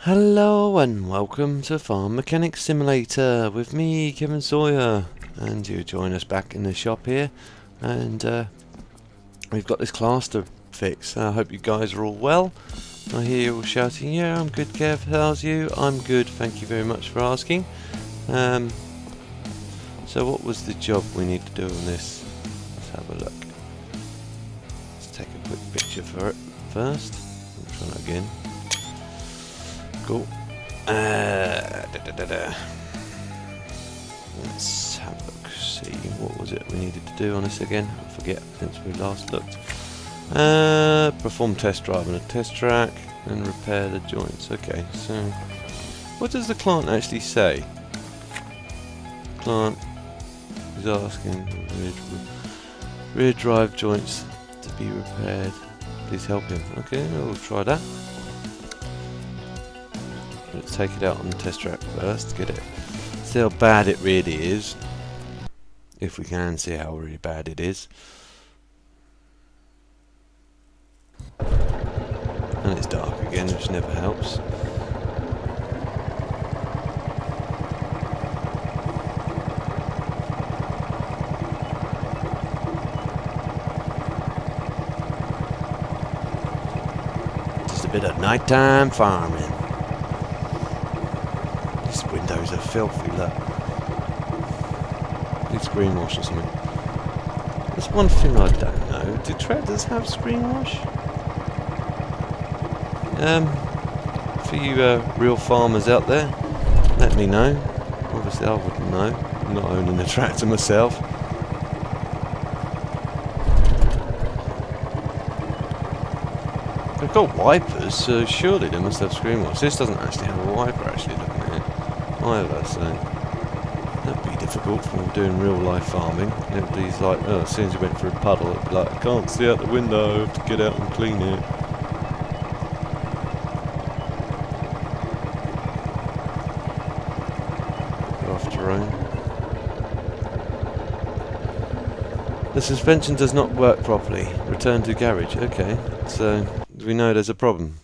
Hello and welcome to Farm Mechanic Simulator with me, Kevin Sawyer, and you join us back in the shop here, and we've got this class to fix. I hope you guys are all well. I hear you all shouting, yeah, I'm good, Kev, how's you? I'm good, thank you very much for asking. So what was the job we need to do on this? Let's have a look. Let's take a quick picture for it first. Let's try that again. Cool. Let's have a look. See, what was it we needed to do on this again? I forget since we last looked. Perform test drive on a test track and repair the joints. Okay, so what does the client actually say? Client is asking rear drive joints to be repaired. Please help him. Okay, we'll try that. Let's take it out on the test track first, get it, see how bad it really is, if we can see how really bad it is. And it's dark again, which never helps. Just a bit of nighttime farming. These windows are filthy, look. Need screen wash or something. There's one thing I don't know. Do tractors have screen wash? For you real farmers out there, let me know. Obviously I wouldn't know. I'm not owning a tractor myself. They've got wipers, so surely they must have screen wash. This doesn't actually have a wiper actually looking at it either, so that'd be difficult for doing real life farming. Everybody's like, oh, as soon as you went through a puddle, it'd be like, I can't see out the window, I have to get out and clean it. Off terrain. The suspension does not work properly. Return to garage. Okay, so we know there's a problem.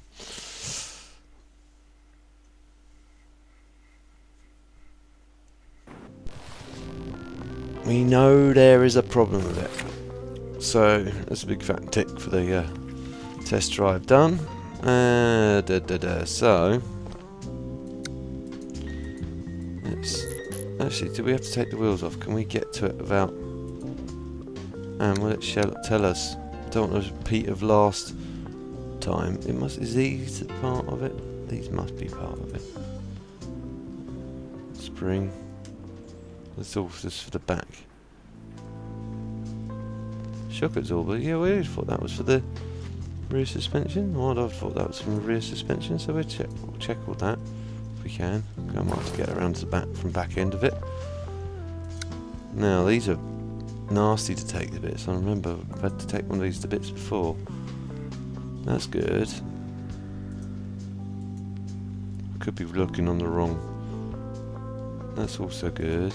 We know there is a problem with it. So that's a big fat tick for the test drive done. So let's actually, do we have to take the wheels off? Can we get to it without? And will it tell us? Don't want to repeat of last time. It must. Is these part of it? These must be part of it. Spring. That's all just for the back. Shock absorber. Yeah, we always thought that was for the rear suspension. I'd have thought that was from the rear suspension. So we'll check all that if we can. I might have to get around to the back from back end of it. Now these are nasty to take the bits. I remember I've had to take one of these to bits before. That's good. Could be looking on the wrong. That's also good.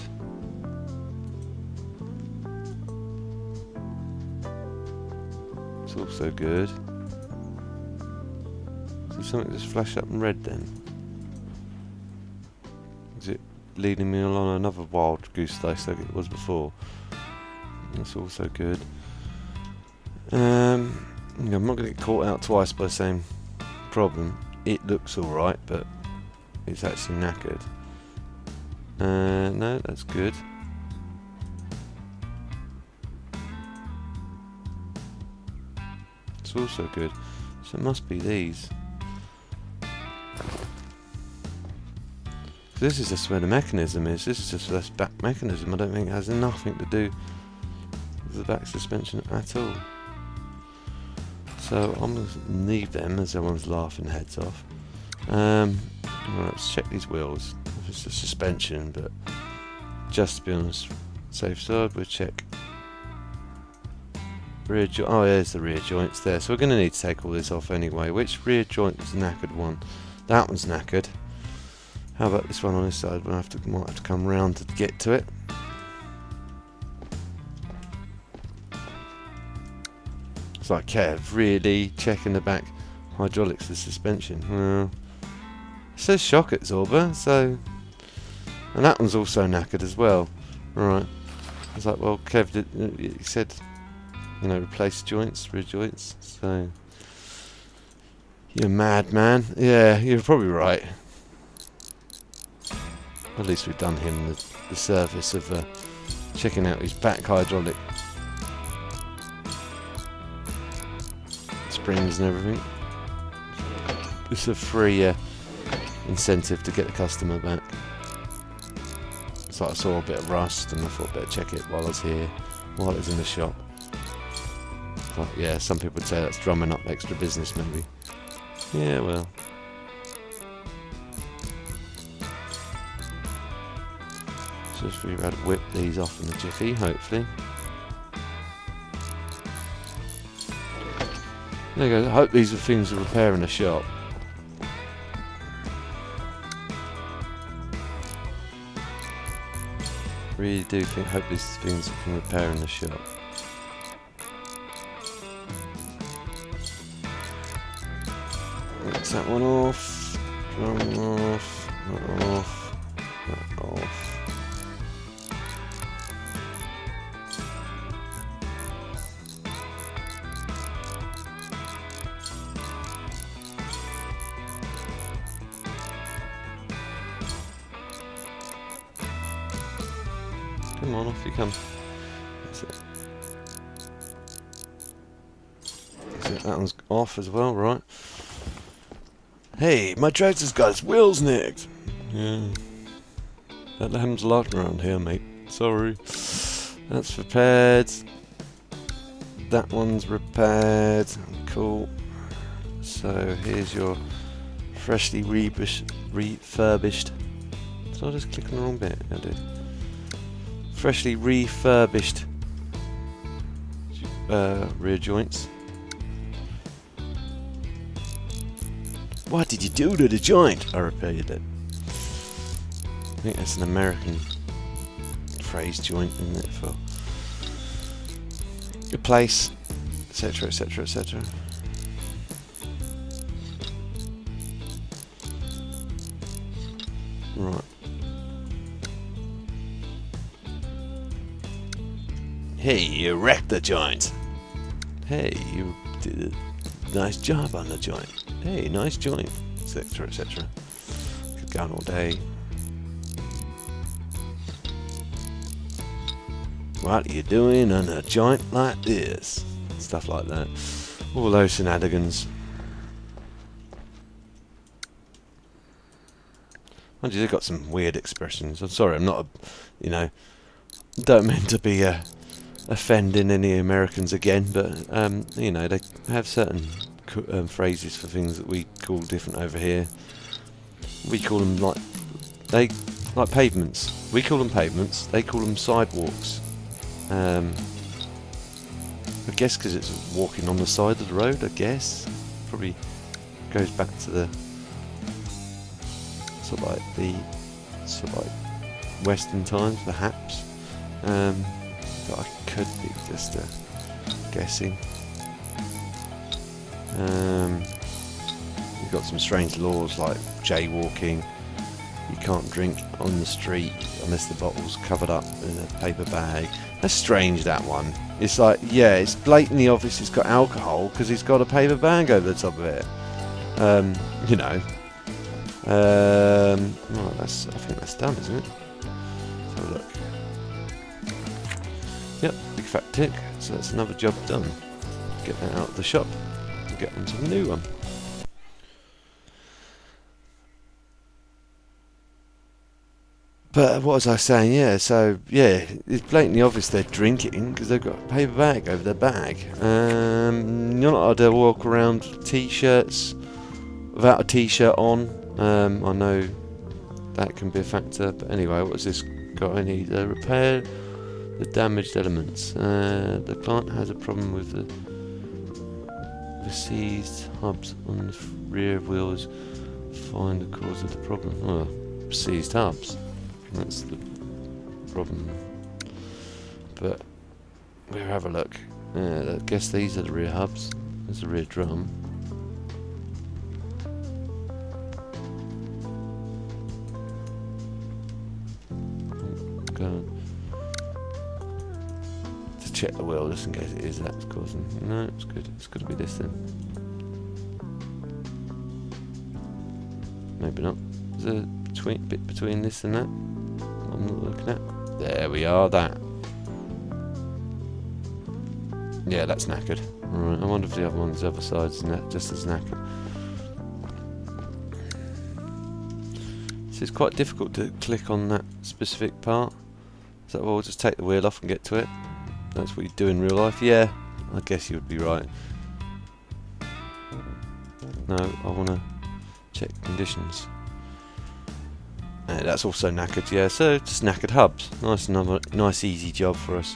It's also good. Did something just flash up in red then? Is it leading me along another wild goose chase like it was before? That's also good. I'm not going to get caught out twice by the same problem. It looks alright, but it's actually knackered. No, that's good. It's also good. So it must be these. This is just where the mechanism is. This is just this back mechanism. I don't think it has nothing to do with the back suspension at all. So I'm going to leave them as everyone's laughing their heads off. Well, let's check these wheels. It's the suspension, but just to be on the safe side, we'll check rear joint. Oh, there's the rear joints there. So we're going to need to take all this off anyway. Which rear joint is the knackered one? That one's knackered. How about this one on this side? Might have to come round to get to it. It's like, Kev, really checking the back hydraulics, the suspension. Well, It says shock absorber, so... And that one's also knackered as well. Alright. I was like, well, Kev, he said, you know, replace joints, rear joints, so... You're mad, man. Yeah, you're probably right. At least we've done him the service of checking out his back hydraulic springs and everything. It's a free incentive to get the customer back. So I saw a bit of rust and I thought I'd better check it while I was here, while it was in the shop. But yeah, some people would say that's drumming up extra business maybe. Yeah, well. Just figure out how to whip these off in a jiffy, hopefully. There you go. I hope these are things to repair in a shop. Really do hope these things can repair in the shop. That's that one off. Drum off. That off. That off. Come on, off you come. That's it. That's it. That one's off as well, right? Hey, my tractor's got its wheels nicked. Yeah. That happens a lot around here, mate. Sorry. That's repaired. That one's repaired. Cool. So here's your freshly refurbished. Did I just click on the wrong bit? I did. Freshly refurbished rear joints. What did you do to the joint? I repaired it. I think that's an American phrase, joint, isn't it? For replace, etc., etc., etc. Right. Hey, you wrecked the joint. Hey, you did a nice job on the joint. Hey, nice joint, etc., etc. Could go on all day. What are you doing on a joint like this? Stuff like that. All those shenanigans. Mind you, they've got some weird expressions. I'm sorry, I'm not a, you know, don't mean to be offending any Americans again, but you know, they have certain phrases for things that we call different over here. We call them like pavements. We call them pavements. They call them sidewalks. I guess because it's walking on the side of the road. I guess probably goes back to the sort of like Western times, perhaps. But I could be just guessing. You've got some strange laws like jaywalking. You can't drink on the street unless the bottle's covered up in a paper bag. That's strange, that one. It's like, yeah, it's blatantly obvious it's got alcohol because he's got a paper bag over the top of it. You know. Well, I think that's done, isn't it? Let's have a look. Yep, big fat tick. So that's another job done. Get that out of the shop and get onto the new one. But what was I saying? Yeah, so yeah, it's blatantly obvious they're drinking because they've got a paper bag over their bag. You're not allowed to walk around t-shirts without a t-shirt on. I know that can be a factor, but anyway, what's this got? I need repair the damaged elements. The client has a problem with the seized hubs on the rear wheels. Find the cause of the problem. Well, seized hubs. That's the problem. But we'll have a look. I guess these are the rear hubs. There's the rear drum. go on. To check the wheel just in case it is that's causing. No, it's good. It's got to be this then. Maybe not. Is there a bit between this and that? I'm not looking at. There we are. That. Yeah, that's knackered. Alright, I wonder if the other one's the other side's just as knackered. So it's quite difficult to click on that specific part. So we'll just take the wheel off and get to it. That's what you do in real life. Yeah, I guess you would be right. No, I want to check conditions. That's also knackered. Yeah, so just knackered hubs. Nice easy job for us.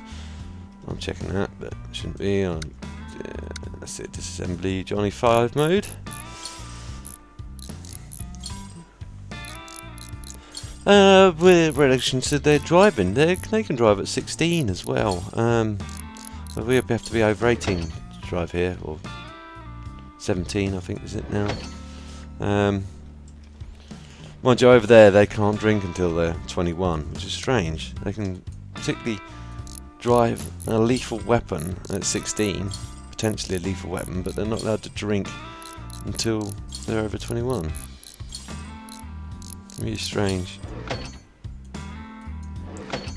I'm checking that, but it shouldn't be on. Yeah, that's it. Disassembly Johnny 5 mode. With relation to their driving, they can drive at 16 as well. But we have to be over 18 to drive here, or 17, I think is it now. Mind you, over there they can't drink until they're 21, which is strange. They can particularly drive a lethal weapon at 16, potentially a lethal weapon, but they're not allowed to drink until they're over 21. Really strange.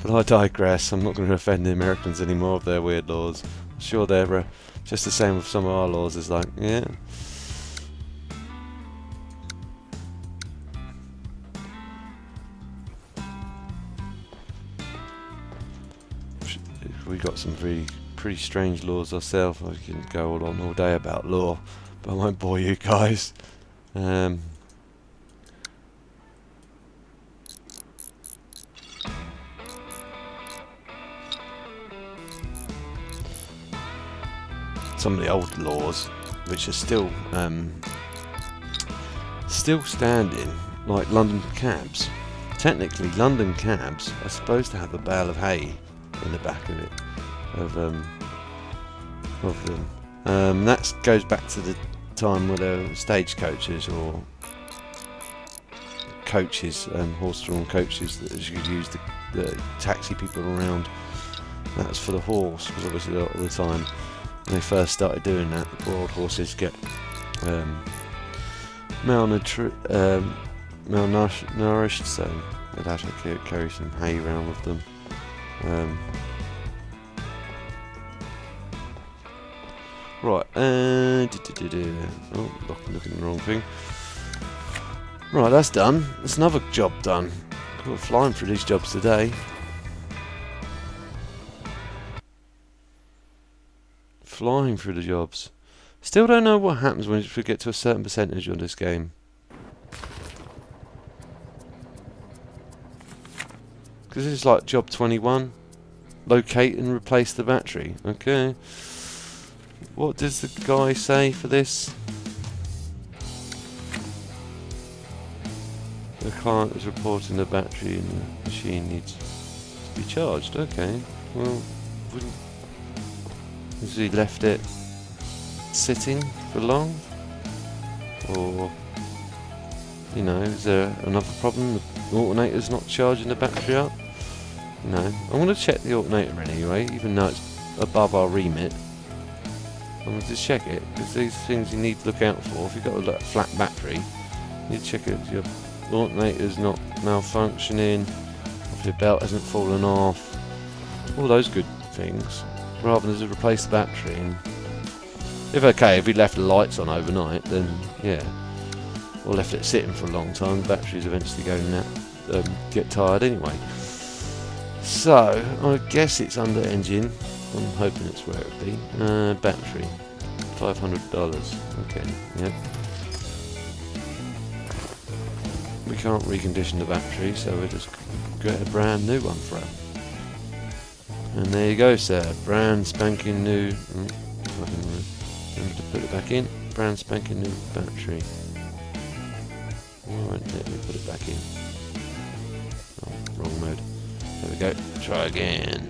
But I digress. I'm not going to offend the Americans anymore with their weird laws. I'm sure they're just the same with some of our laws. It's like, yeah. We got some pretty strange laws ourselves. I can go on all day about law, but I won't bore you guys. Some of the old laws, which are still standing, like London cabs. Technically, London cabs are supposed to have a bale of hay in the back of it, of them. That goes back to the time where there were stagecoaches or coaches, horse-drawn coaches that you could use the taxi people around. That was for the horse, because obviously a lot of the time when they first started doing that, the poor old horses get malnourished, so they'd have to carry some hay around with them. Right, oh, looking at the wrong thing. Right, that's done. That's another job done. We're flying through these jobs today. Flying through the jobs. Still don't know what happens when we get to a certain percentage on this game. Because this is like job 21. Locate and replace the battery. Okay. What does the guy say for this? The client is reporting the battery in the machine needs to be charged. Okay. Well, wouldn't... Has he left it sitting for long? Or, you know, is there another problem? The alternator's not charging the battery up? No. I'm going to check the alternator anyway, even though it's above our remit. I'm going to just check it, because these things you need to look out for. If you've got a flat battery, you need to check if your alternator's not malfunctioning, if your belt hasn't fallen off, all those good things. Rather than just replace the battery. And if we left the lights on overnight, then yeah, or left it sitting for a long time, the batteries eventually get tired anyway. So I guess it's under engine. I'm hoping it's where it be. Battery, $500. Okay, yep. We can't recondition the battery, so we'll just get a brand new one for it. And there you go, sir. Brand spanking new. Remember to put it back in. Brand spanking new battery. Alright, let me put it back in. Oh, wrong mode. There we go. Try again.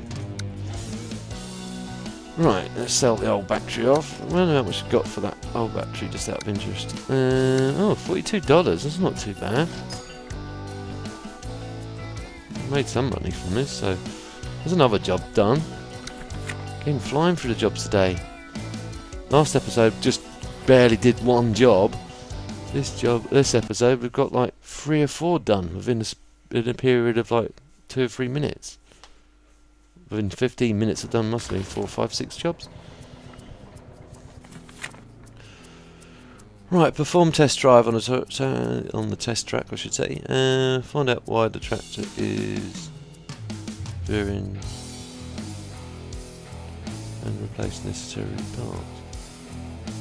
Right, let's sell the old battery off. I wonder how much we got for that old battery, just out of interest. Oh, $42. That's not too bad. made some money from this, so there's another job done. Again, flying through the jobs today. Last episode just barely did one job. This episode we've got like 3 or 4 done within a period of like 2 or 3 minutes. Within 15 minutes I've done mostly 4, 5, 6 jobs. Right, perform test drive on the test track, I should say. Find out why the tractor is veering and replace necessary parts.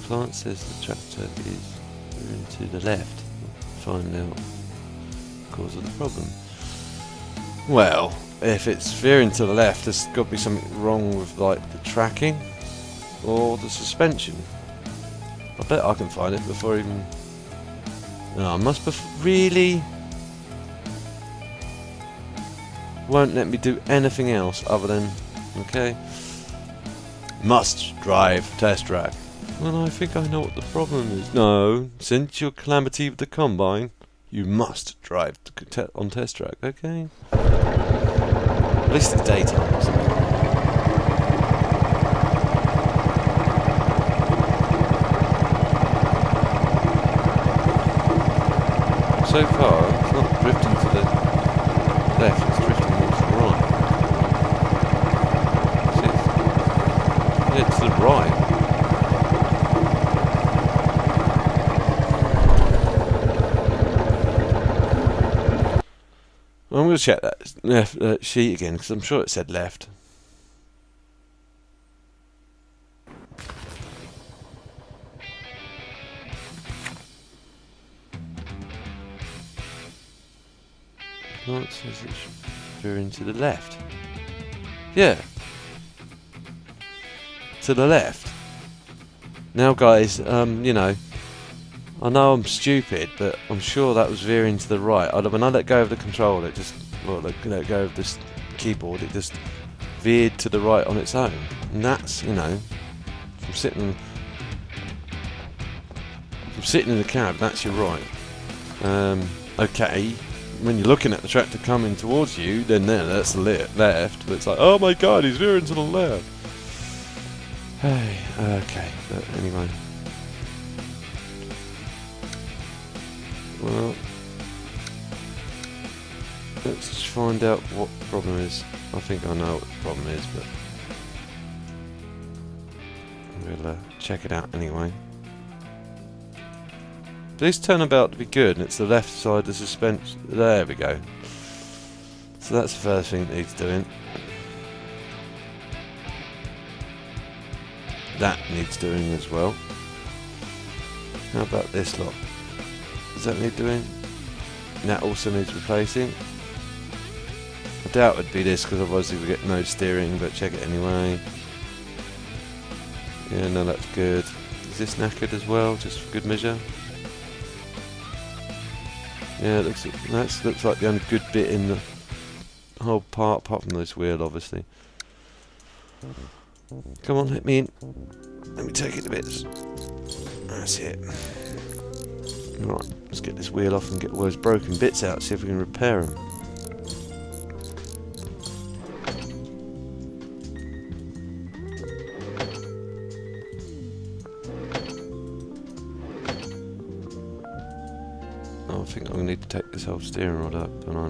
Client says the tractor is veering to the left. Find out the cause of the problem. Well, if it's veering to the left, there's got to be something wrong with like the tracking or the suspension. I bet I can find it before even... No, I must be... Really? Won't let me do anything else other than... Okay. Must drive test track. Well, I think I know what the problem is. No, since your calamity with the combine, you must drive on test track, okay? At least it's daytime or something. So far, it's not drifting to the left, it's drifting more to the right. See, yeah, to the right. Well, I'm going to check that sheet again, because I'm sure it said left. No, it says it's veering to the left. Yeah. To the left. Now guys, you know, I know I'm stupid, but I'm sure that was veering to the right. When I let go of the control, it just, well, let go of this keyboard, it just veered to the right on its own. And that's, you know, from sitting in the cab, that's your right. Okay. When you're looking at the tractor coming towards you, then that's the left. But it's like, oh my god, he's veering to the left. Hey, okay, but anyway. Well, let's just find out what the problem is. I think I know what the problem is, but we'll check it out anyway. This turnabout to be good, and it's the left side of the suspension. There we go. So that's the first thing that needs doing. That needs doing as well. How about this lot? Does that need doing? That also needs replacing. I doubt it'd be this, because otherwise we get no steering, but check it anyway. Yeah, no, that's good. Is this knackered as well, just for good measure? Yeah, it looks like the only good bit in the whole part, apart from this wheel, obviously. Come on, let me in. Let me take it to bits. That's it. Right, let's get this wheel off and get all those broken bits out, see if we can repair them. I think I'm going to need to take this whole steering rod up, don't I?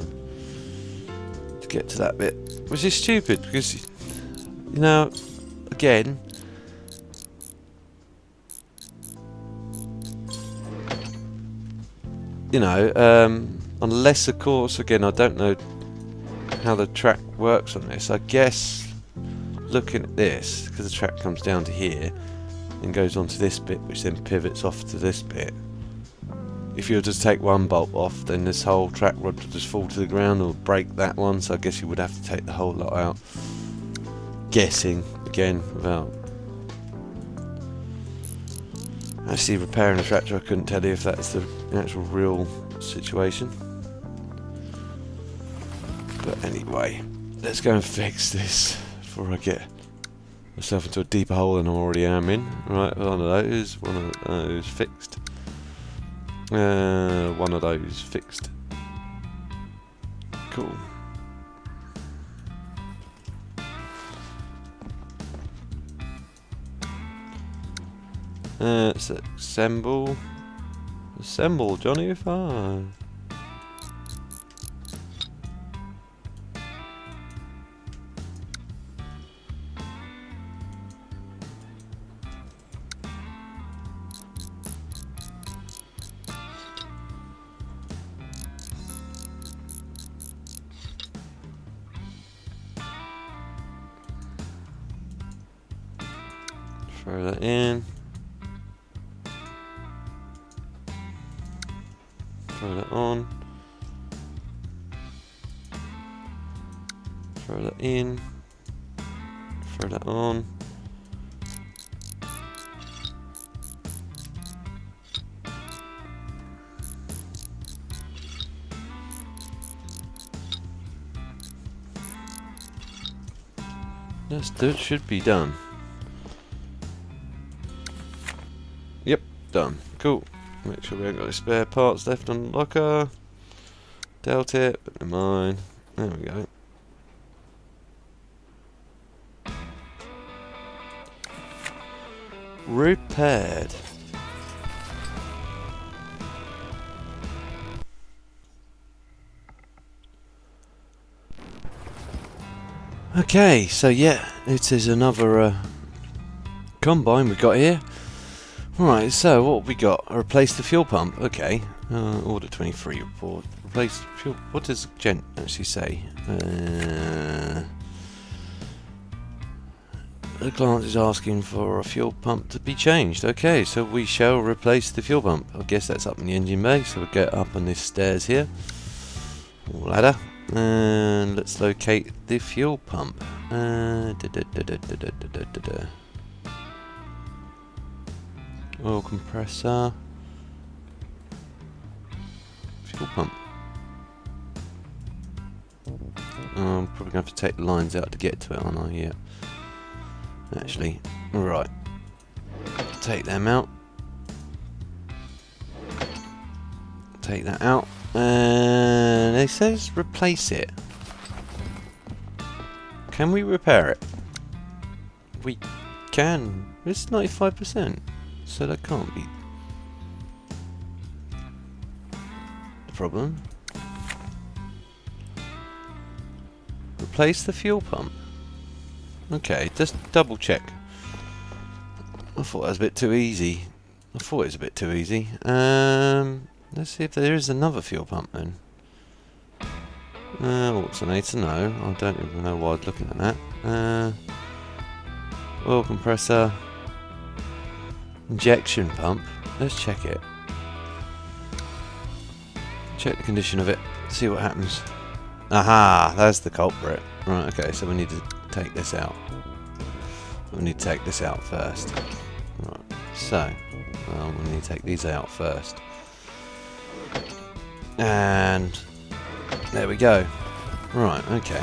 To get to that bit. Which is stupid, because, you know, again, you know, unless, of course, again, I don't know how the track works on this. I guess, looking at this, because the track comes down to here, and goes onto this bit, which then pivots off to this bit. If you were to take one bolt off, then this whole track rod would just fall to the ground or break that one, so I guess you would have to take the whole lot out. Guessing, again, without actually repairing a tractor, I couldn't tell you if that's the actual real situation. But anyway, let's go and fix this before I get myself into a deeper hole than I already am in. Right, one of those fixed. One of those fixed. Cool. Let's assemble. Assemble, Johnny 5. Throw that in. Throw that on. Throw that in. Throw that on. That should be done. Yep, done. Cool. Make sure we haven't got any spare parts left on the locker. Dealt it, but never mind. There we go. Repaired. Okay, so yeah, it is another combine we got here. Right, so what have we got? Replace the fuel pump. Okay. Order 23 report. Replace fuel. What does Gent actually say? The client is asking for a fuel pump to be changed. Okay, so we shall replace the fuel pump. I guess that's up in the engine bay, so we'll get up on this stairs here. Or ladder. And let's locate the fuel pump. Oil compressor. Fuel pump. I'm probably going to have to take the lines out to get to it, aren't I? Yeah. Actually, right. Take them out. Take that out. And it says replace it. Can we repair it? We can. It's 95%. So that can't be the problem. Replace the fuel pump. Okay, just double check. I thought that was a bit too easy. Let's see if there is another fuel pump then. Alternator, no. I don't even know why I was looking at that. Oil compressor. Injection pump. Let's check it. Check the condition of it. See what happens. Aha! That's the culprit. Right, okay, so we need to take this out. We need to take this out first. Right, so we need to take these out first. And there we go. Right, okay.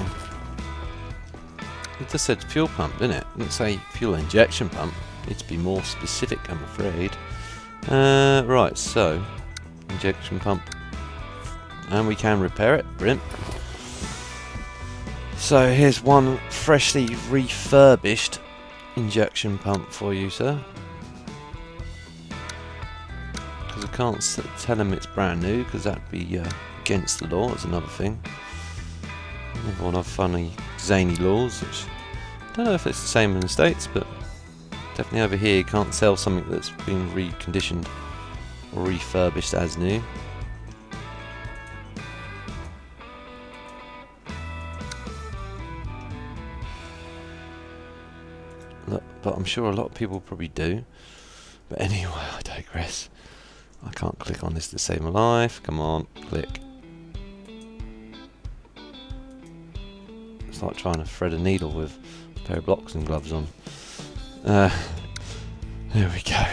It just said fuel pump, didn't it? It didn't say fuel injection pump. Need to be more specific, I'm afraid. Right, so injection pump, and we can repair it. Brilliant. So here's one freshly refurbished injection pump for you, sir. Because I can't tell him it's brand new, because that'd be against the law. It's another thing. Another one of funny, zany laws, which I don't know if it's the same in the States, but definitely over here you can't sell something that's been reconditioned or refurbished as new. Look, but I'm sure a lot of people probably do. But anyway, I digress. I can't click on this to save my life. Come on, click. It's like trying to thread a needle with a pair of boxing gloves on. There we go.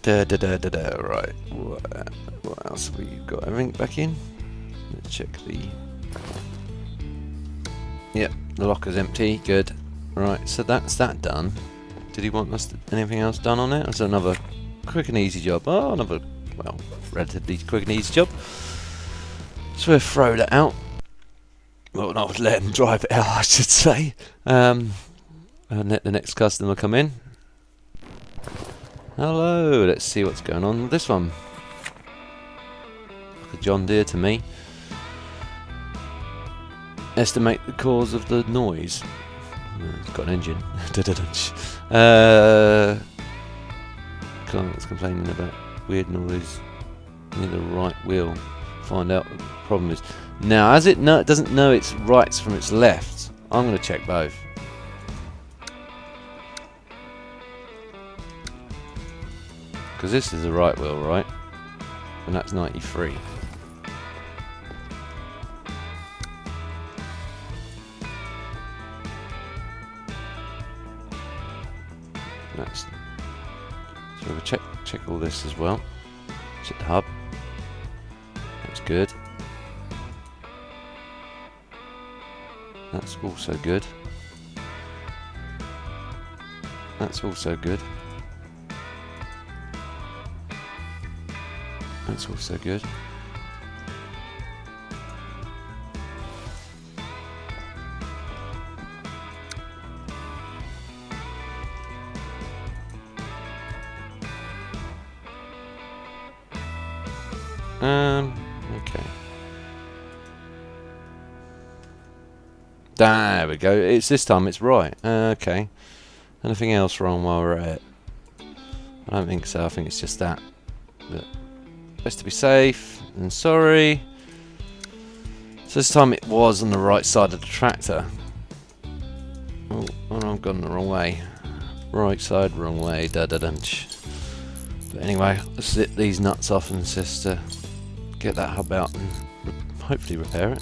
Right. What else have we got? Everything back in? Let's check the... Yep, the locker's empty. Good. Right, so that's that done. Did he want us anything else done on it? That's another quick and easy job. Oh, another, well, relatively quick and easy job. So we'll throw that out. Well, not let him drive it out, I should say. And let the next customer come in. Hello, let's see what's going on with this one. The John Deere to me. Estimate the cause of the noise. It's got an engine. Client's complaining about weird noise near the right wheel. Find out what the problem is. Now, as it doesn't know its rights from its lefts, I'm going to check both. Because this is the right wheel, right? And that's 93. That's, so we'll check all this as well. Check the hub. That's good. That's also good. That's also good. That's also good. Okay. There we go. It's this time it's right. Okay. Anything else wrong while we're at it? I don't think so. I think it's just that. But best to be safe than sorry. So this time it was on the right side of the tractor. Oh, I've gone the wrong way. Right side, wrong way. Da da dunch. But anyway, let's slip these nuts off and just get that hub out and hopefully repair it.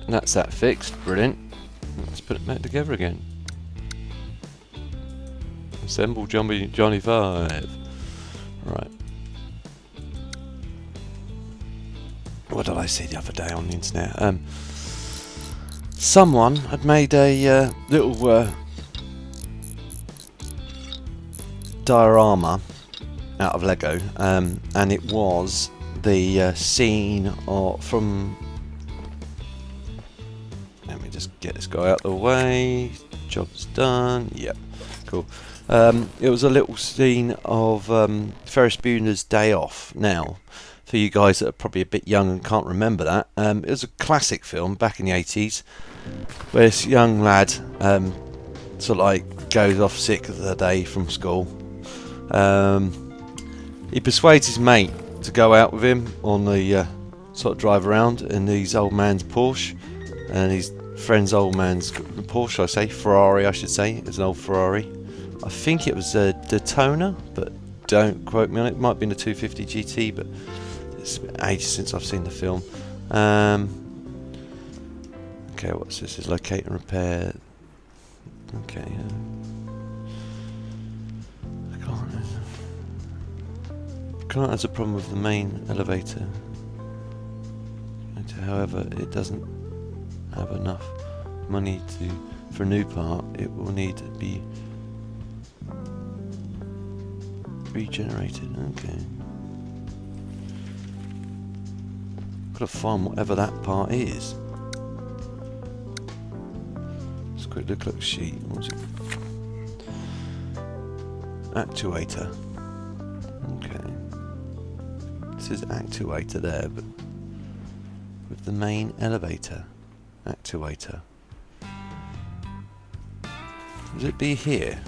And that's that fixed. Brilliant. Let's put it back together again. Assemble Johnny 5. Right. What did I see the other day on the internet? Someone had made a little diorama out of Lego, and it was the scene from. Let me just get this guy out of the way. Job's done. Yep, cool. It was a little scene of Ferris Bueller's Day Off. Now, for you guys that are probably a bit young and can't remember that, it was a classic film back in the 80s, where this young lad sort of like goes off sick of the day from school. He persuades his mate to go out with him on the sort of drive around in his old man's Porsche, and his friend's old man's Porsche, Ferrari I should say. It was an old Ferrari. I think it was a Daytona, but don't quote me on it. It might have been a 250 GT, but it's been ages since I've seen the film. Okay, what's this? Is locate and repair. Okay. Client has a problem with the main elevator. However, it doesn't have enough money for a new part. It will need to be regenerated. Okay. Gotta find whatever that part is. Let's quick look at the sheet. What's it? Actuator. Okay. This is actuator there, but with the main elevator. Actuator. Would it be here?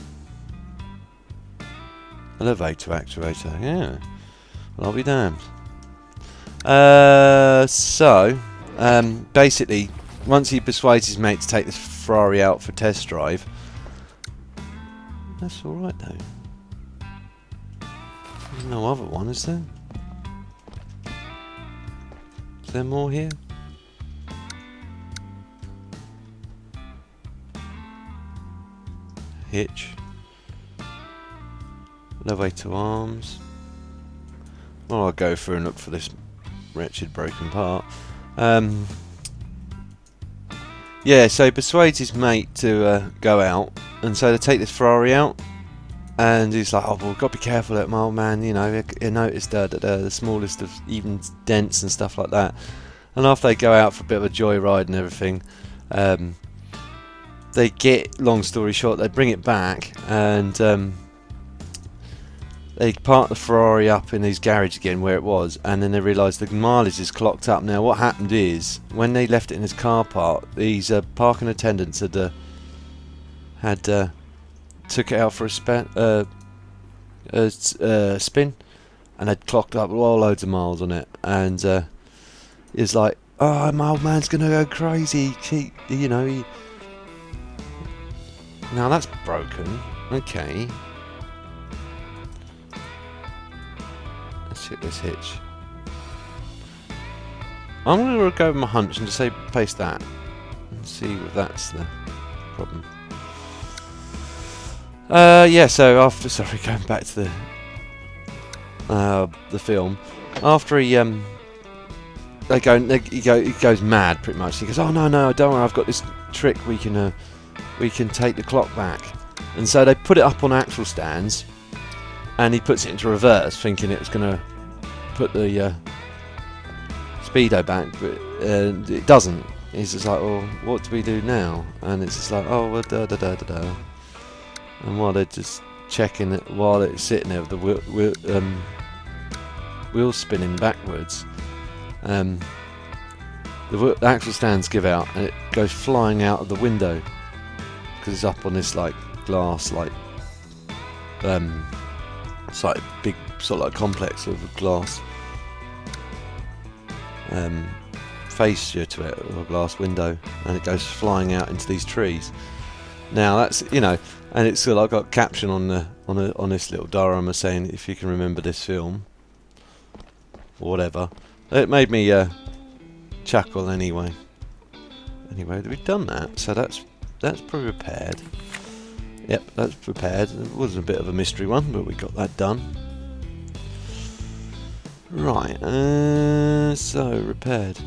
Elevator actuator, yeah. Well, I'll be damned. Basically, once he persuades his mate to take this Ferrari out for test drive, that's alright though. There's no other one, is there? Is there more here? Hitch. Elevator arms. Well, I'll go through and look for this wretched broken part. Yeah, so he persuades his mate to go out, and so to take this Ferrari out, And he's like, oh, well, we've got to be careful at my old man, you know, he noticed the smallest of even dents and stuff like that. And after they go out for a bit of a joyride and everything, they get, long story short, they bring it back, and they park the Ferrari up in his garage again where it was, and then they realise the mileage is clocked up. Now what happened is, when they left it in his car park, these parking attendants had took it out for a spin, and they'd clocked up all loads of miles on it, and it's like, oh, my old man's gonna go crazy. You know, now that's broken. Okay. Let's hit this hitch. I'm going to go with my hunch and just say paste that and see if that's the problem. Yeah, so after, sorry, going back to the film, after he goes mad pretty much. He goes, oh no, don't worry, I've got this trick, we can take the clock back. And so they put it up on axle stands, and he puts it into reverse, thinking it was going to put the speedo back, but it doesn't. He's just like, well, what do we do now? And it's just like, oh, well, da da da da da. And while they're just checking it, while it's sitting there with the wheel spinning backwards, the axle stands give out, and it goes flying out of the window because it's up on this like glass, like it's like a big sort of like complex of glass fascia to it, or a glass window, and it goes flying out into these trees. Now that's, you know, and it's sort of, I've got a caption on this little diorama saying, if you can remember this film, or whatever. It made me chuckle anyway. Anyway, we've done that, so that's probably repaired. Yep, that's prepared. It was a bit of a mystery one, but we got that done. Right, so repaired.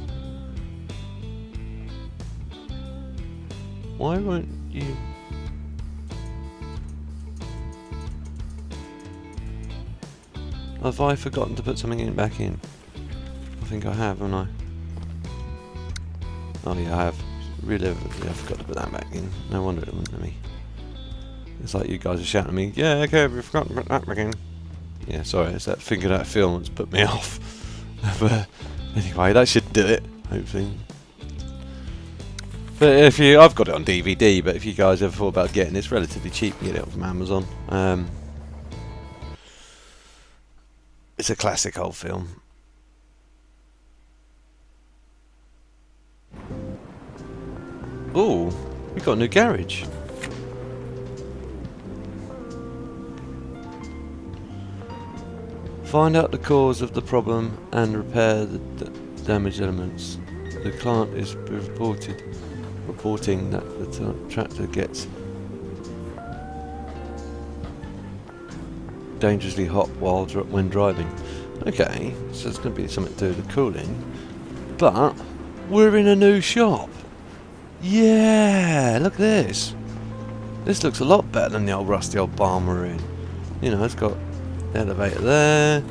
Why won't you? Have I forgotten to put something back in? I think I have, haven't I? Oh yeah, I have. Really, I forgot to put that back in. No wonder it wouldn't let me. It's like you guys are shouting at me, yeah, okay, we forgot to put that back in. Yeah, sorry, it's that thinking out film that's put me off. But anyway, that should do it, hopefully. But I've got it on DVD, but if you guys ever thought about getting it, it's relatively cheap. You get it from Amazon. It's a classic old film. Ooh, we got a new garage. Find out the cause of the problem and repair the damaged elements. The client is reporting that the tractor gets dangerously hot when driving. Okay, so it's going to be something to do with the cooling. But we're in a new shop. Yeah, look at this. This looks a lot better than the old rusty old barn we're in. You know, it's got the elevator there.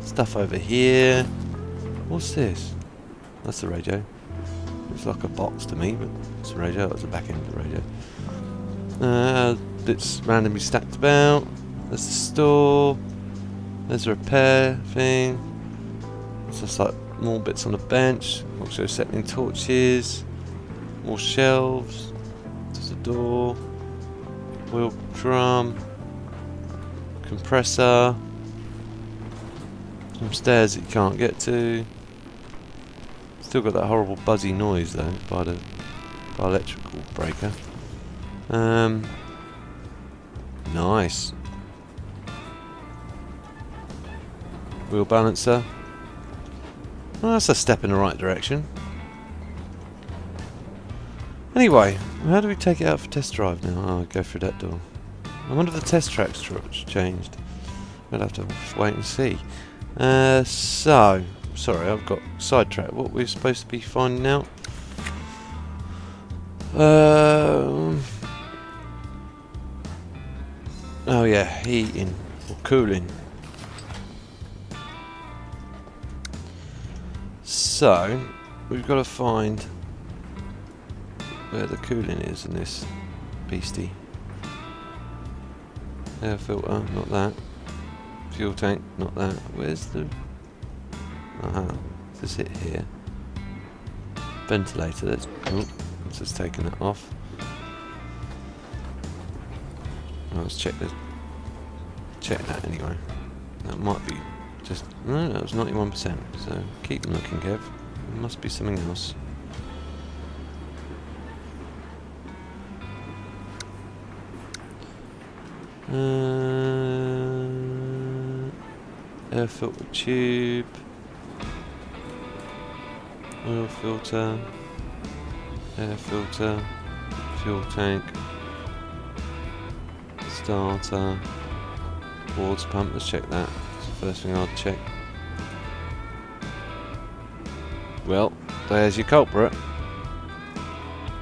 Stuff over here. What's this? That's the radio. Looks like a box to me, but it's a radio. That's the back end of the radio. Bits randomly stacked about. There's the store. There's a repair thing. It's just like more bits on the bench. Also settling torches. More shelves. There's a door. Wheel drum. Compressor. Some stairs that you can't get to. Still got that horrible buzzy noise though by the electrical breaker. Nice. Wheel balancer. Well, that's a step in the right direction. Anyway, how do we take it out for test drive now? Oh, go through that door. I wonder if the test track's changed. We'll have to wait and see. So, sorry, I've got sidetracked. What we're supposed to be finding out? Oh yeah, heating or cooling. So we've got to find where the cooling is in this beastie. Air filter, not that. Fuel tank, not that. Where's the... Is it here? Ventilator, let's... Oh, let's just taking that off. Let's check this. Check that anyway. That might be just... No, that was 91%. So keep looking, Kev. There must be something else. Air filter tube. Oil filter. Air filter. Fuel tank. Starter. Water pump, let's check that. That's the first thing I'd check. Well, there's your culprit.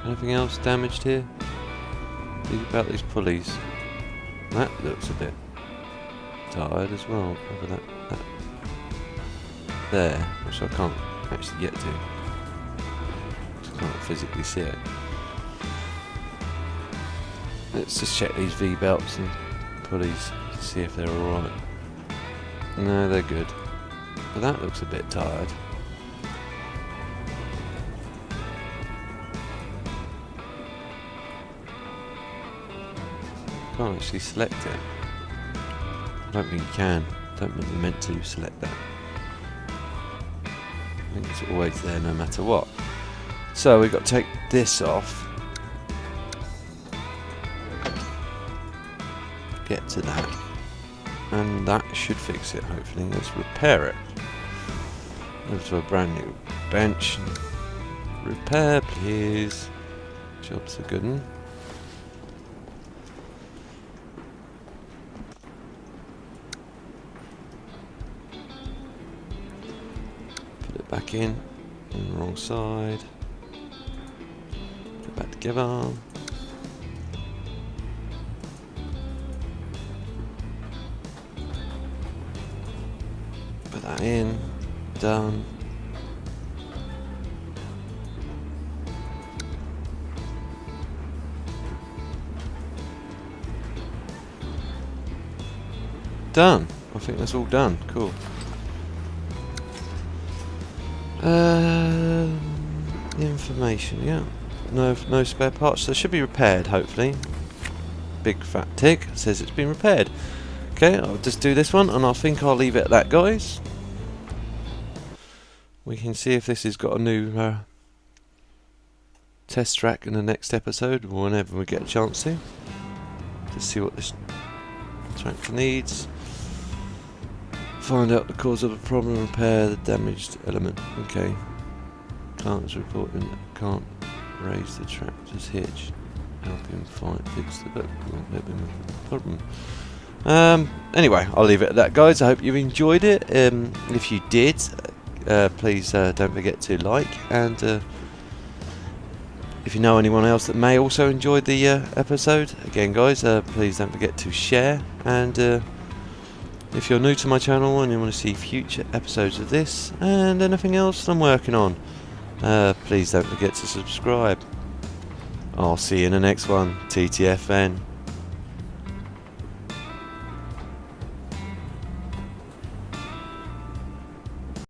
Anything else damaged here? Think about these pulleys. That looks a bit tired as well. Over that there, which I can't actually get to. Just can't physically see it. Let's just check these V-belts and pulleys to see if they're alright. No, they're good. But that looks a bit tired. Can't actually select it. I don't think you can. Don't think you're meant to select that. I think it's always there no matter what. So we've got to take this off. Get to that. And that should fix it, hopefully. Let's repair it. Move to a brand new bench. Repair, please. Job's a good one. Put it back in. On the wrong side. Put it back together. Put that in. Done. Done. I think that's all done. Cool. Information, yeah. No spare parts. So it should be repaired, hopefully. Big fat tick says it's been repaired. Okay, I'll just do this one, and I think I'll leave it at that, guys. We can see if this has got a new test track in the next episode, or whenever we get a chance to see what this track needs. Find out the cause of the problem, repair the damaged element. Okay. Client's reporting that can't raise the tractor's hitch. Help him fix the problem. Anyway, I'll leave it at that, guys. I hope you enjoyed it. If you did, please don't forget to like, and if you know anyone else that may also enjoy the episode, again, guys, please don't forget to share. And if you're new to my channel and you want to see future episodes of this and anything else I'm working on, please don't forget to subscribe. I'll see you in the next one. TTFN.